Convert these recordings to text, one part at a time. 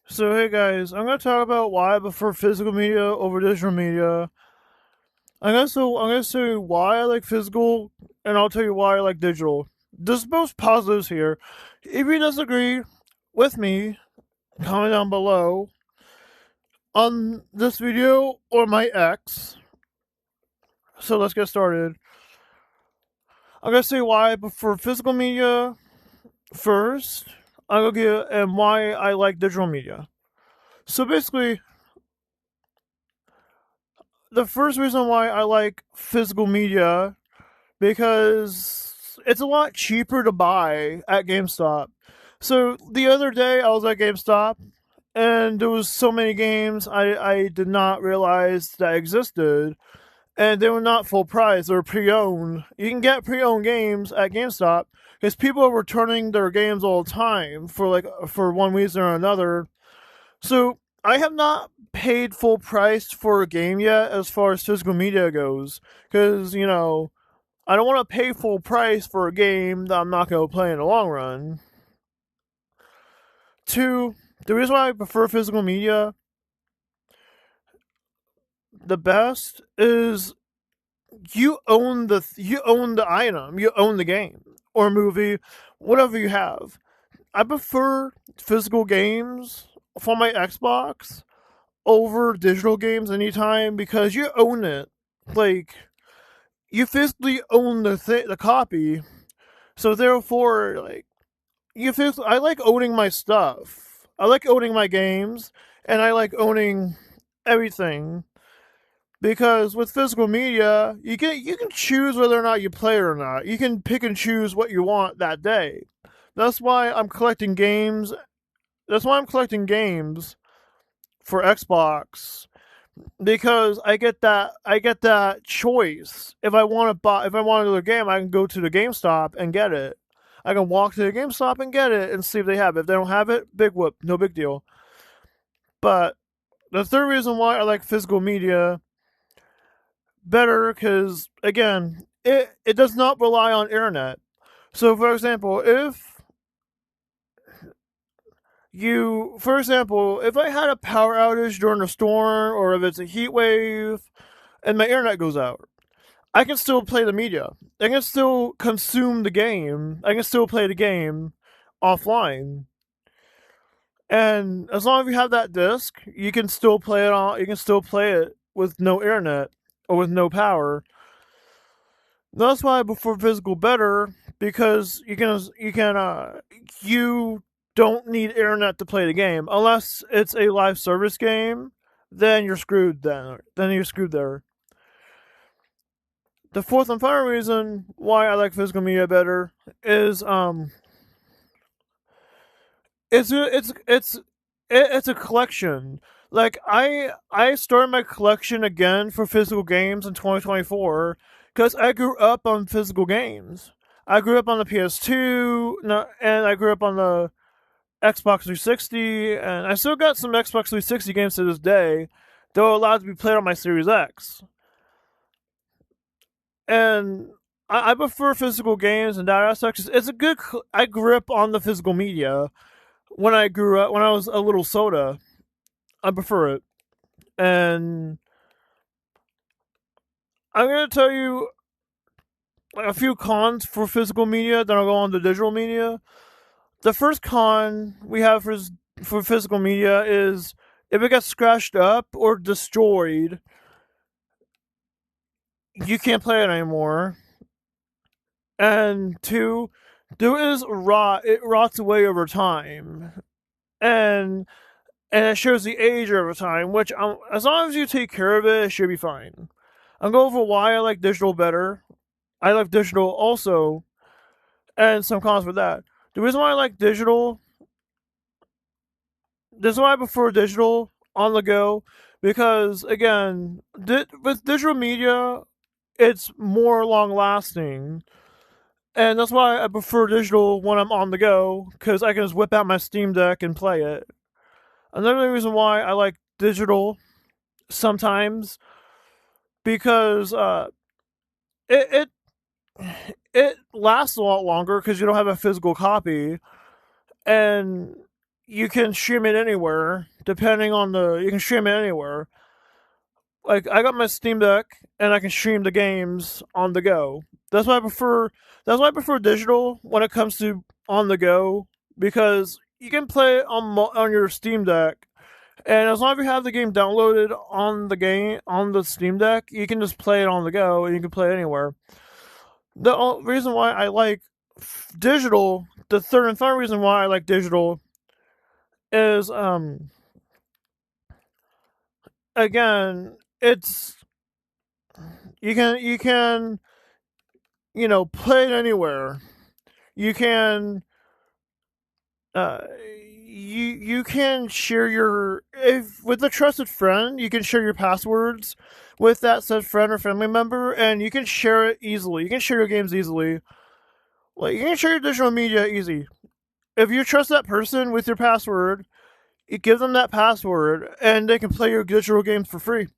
So hey guys, I'm gonna talk about why I prefer physical media over digital media. I'm gonna say why I like physical, and I'll tell you why I like digital. There's both positives here. If you disagree with me, comment down below on this video or my ex. So let's get started. I'm gonna say why I prefer physical media first. I'm gonna get and why I like digital media. So basically, the first reason why I like physical media because it's a lot cheaper to buy at GameStop. So the other day I was at GameStop and there was so many games I did not realize that existed, and they were not full price. They were pre-owned. You can get pre-owned games at GameStop because people are returning their games all the time for one reason or another. So I have not paid full price for a game yet as far as physical media goes because I don't want to pay full price for a game that I'm not going to play in the long run. Two, the reason why I prefer physical media the best is you own the item, you own the game or movie, whatever you have. I prefer physical games for my Xbox over digital games anytime because you own it. Like you physically own the copy, so therefore I like owning my stuff. I like owning my games, and I like owning everything because with physical media, you can choose whether or not you play it or not. You can pick and choose what you want that day. That's why I'm collecting games. That's why I'm collecting games for Xbox because I get that choice. If I want another game, I can go to the GameStop and get it. I can walk to the GameStop and get it and see if they have it. If they don't have it, big whoop, no big deal. But the third reason why I like physical media better, because again, it does not rely on internet. So, for example, if I had a power outage during a storm, or if it's a heat wave and my internet goes out, I can still play the media. I can still consume the game. I can still play the game offline. And as long as you have that disc, you can still play it on. You can still play it with no internet or with no power. That's why I prefer physical better because you don't need internet to play the game unless it's a live service game. Then you're screwed. Then you're screwed there. The fourth and final reason why I like physical media better is it's a collection. Like I started my collection again for physical games in 2024 because I grew up on physical games. I grew up on the PS2, and I grew up on the Xbox 360, and I still got some Xbox 360 games to this day, though allowed to be played on my Series X. And I prefer physical games and that aspect. It's a good. I grew up on the physical media when I grew up. When I was a little soda, I prefer it. And I'm gonna tell you a few cons for physical media. Then I'll go on to digital media. The first con we have for physical media is if it gets scratched up or destroyed, you can't play it anymore. And two, there is rot. It rots away over time, and it shows the age over time. Which, as long as you take care of it, it should be fine. I'm going for why I like digital better. I like digital also, and some cons for that. The reason why I like digital, this is why I prefer digital on the go, because again, with digital media, it's more long lasting. And that's why I prefer digital when I'm on the go, because I can just whip out my Steam Deck and play it. Another reason why I like digital sometimes, because it it lasts a lot longer because you don't have a physical copy, and you can stream it anywhere. Depending on you can stream it anywhere. Like I got my Steam Deck and I can stream the games on the go. That's why I prefer. That's why I prefer digital when it comes to on the go because you can play it on your Steam Deck, and as long as you have the game downloaded on the Steam Deck, you can just play it on the go and you can play it anywhere. The reason why I like digital, the third and final reason why I like digital is again it's you can play it anywhere. You can uh you can share your if with a trusted friend, you can share your passwords with that said friend or family member, and you can share it easily. You can share your games easily. Like you can share your digital media easy. If you trust that person with your password, you give them that password, and they can play your digital games for free.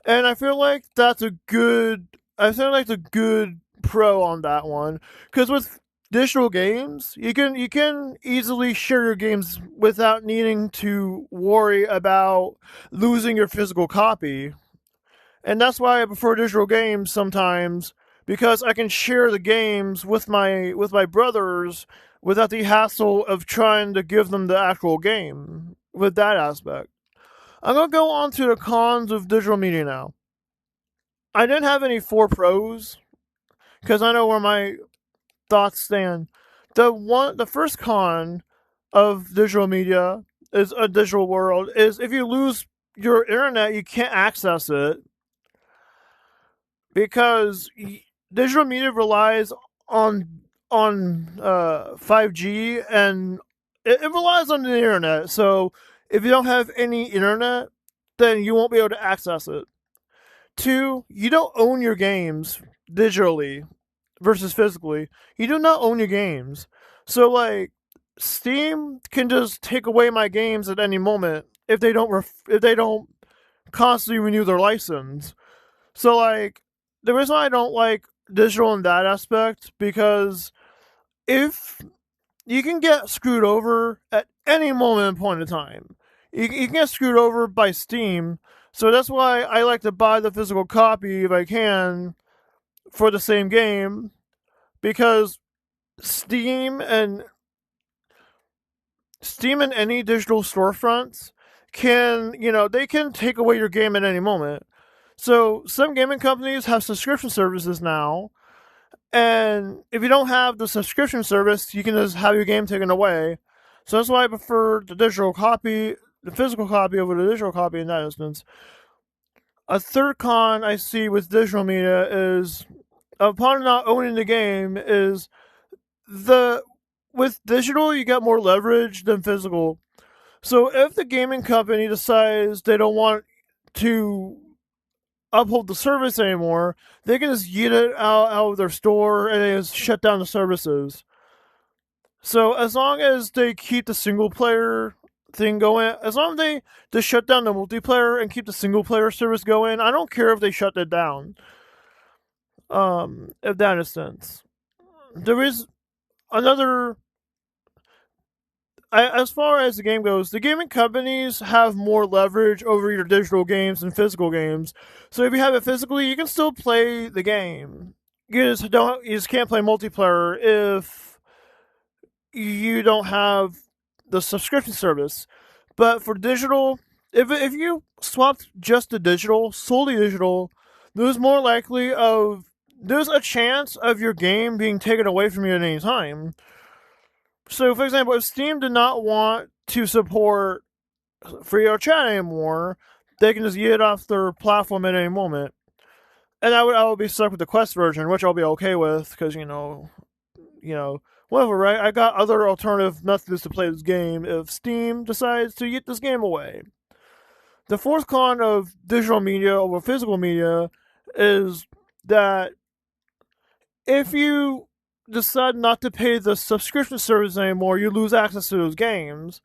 And I feel like that's a good. I feel like a good pro on that one because with digital games, you can easily share your games without needing to worry about losing your physical copy. And that's why I prefer digital games sometimes because I can share the games with my brothers without the hassle of trying to give them the actual game with that aspect. I'm gonna go on to the cons of digital media now. I didn't have any four pros because I know where my thoughts stand. The first con of digital media is a digital world is if you lose your internet, you can't access it because digital media relies on 5G and it relies on the internet. So if you don't have any internet, then you won't be able to access it. Two, you don't own your games digitally versus physically. You do not own your games. So like Steam can just take away my games at any moment if they don't constantly renew their license. So like the reason why I don't like digital in that aspect because if you can get screwed over at any moment in point in time. You can get screwed over by Steam, so that's why I like to buy the physical copy if I can for the same game because Steam and Steam and any digital storefronts can they can take away your game at any moment. So some gaming companies have subscription services now, and if you don't have the subscription service, you can just have your game taken away. So that's why I prefer the physical copy over the digital copy in that instance. A third con I see with digital media is, upon not owning the game, is the with digital you get more leverage than physical. So if the gaming company decides they don't want to uphold the service anymore, they can just yeet it out of their store and they just shut down the services. So as long as they keep the single player thing going, as long as they just shut down the multiplayer and keep the single player service going, I don't care if they shut it down. If that makes sense. There is another. As far as the game goes, the gaming companies have more leverage over your digital games than physical games. So if you have it physically, you can still play the game. You just can't play multiplayer if you don't have the subscription service. But for digital, if you swapped just to digital, solely digital, there's more likely of there's a chance of your game being taken away from you at any time. So, for example, if Steam did not want to support free chat anymore, they can just get off their platform at any moment. And I would be stuck with the Quest version, which I'll be okay with because whatever, right? I got other alternative methods to play this game if Steam decides to get this game away. The fourth con of digital media over physical media is that if you decide not to pay the subscription service anymore, you lose access to those games.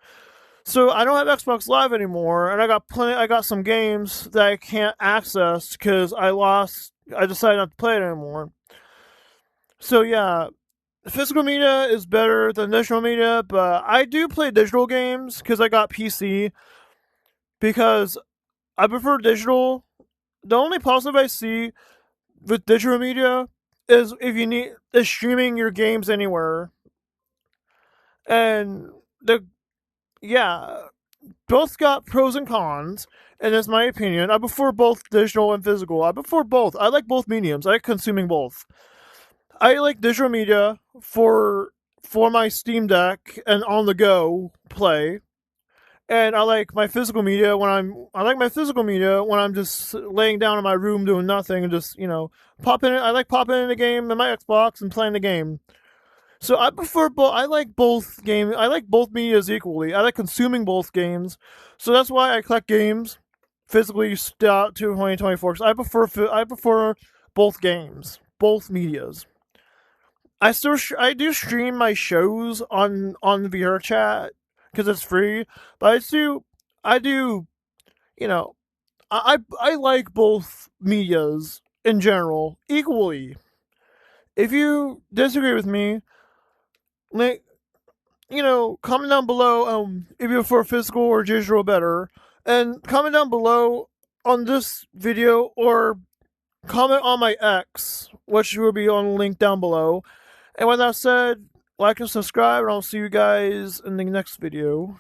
So I don't have Xbox Live anymore, and I got some games that I can't access because I decided not to play it anymore. So yeah, physical media is better than digital media, but I do play digital games because I got PC. Because I prefer digital. The only positive I see with digital media is if you need is streaming your games anywhere. And the yeah, both got pros and cons, and that's my opinion. I prefer both digital and physical. I prefer both. I like both mediums. I like consuming both. I like digital media for my Steam Deck and on the go play. And I like my physical media when I'm just laying down in my room doing nothing and just, popping in I like popping in a game in my Xbox and playing the game. So I prefer both. I like both medias equally. I like consuming both games. So that's why I collect games physically out to 2024 cuz I prefer both games, both medias. I do stream my shows on VRChat because it's free, but I do you know I like both medias in general equally. If you disagree with me, like comment down below if you prefer physical or digital better, and comment down below on this video or comment on my X, which will be on the link down below. And with that said, like and subscribe, and I'll see you guys in the next video.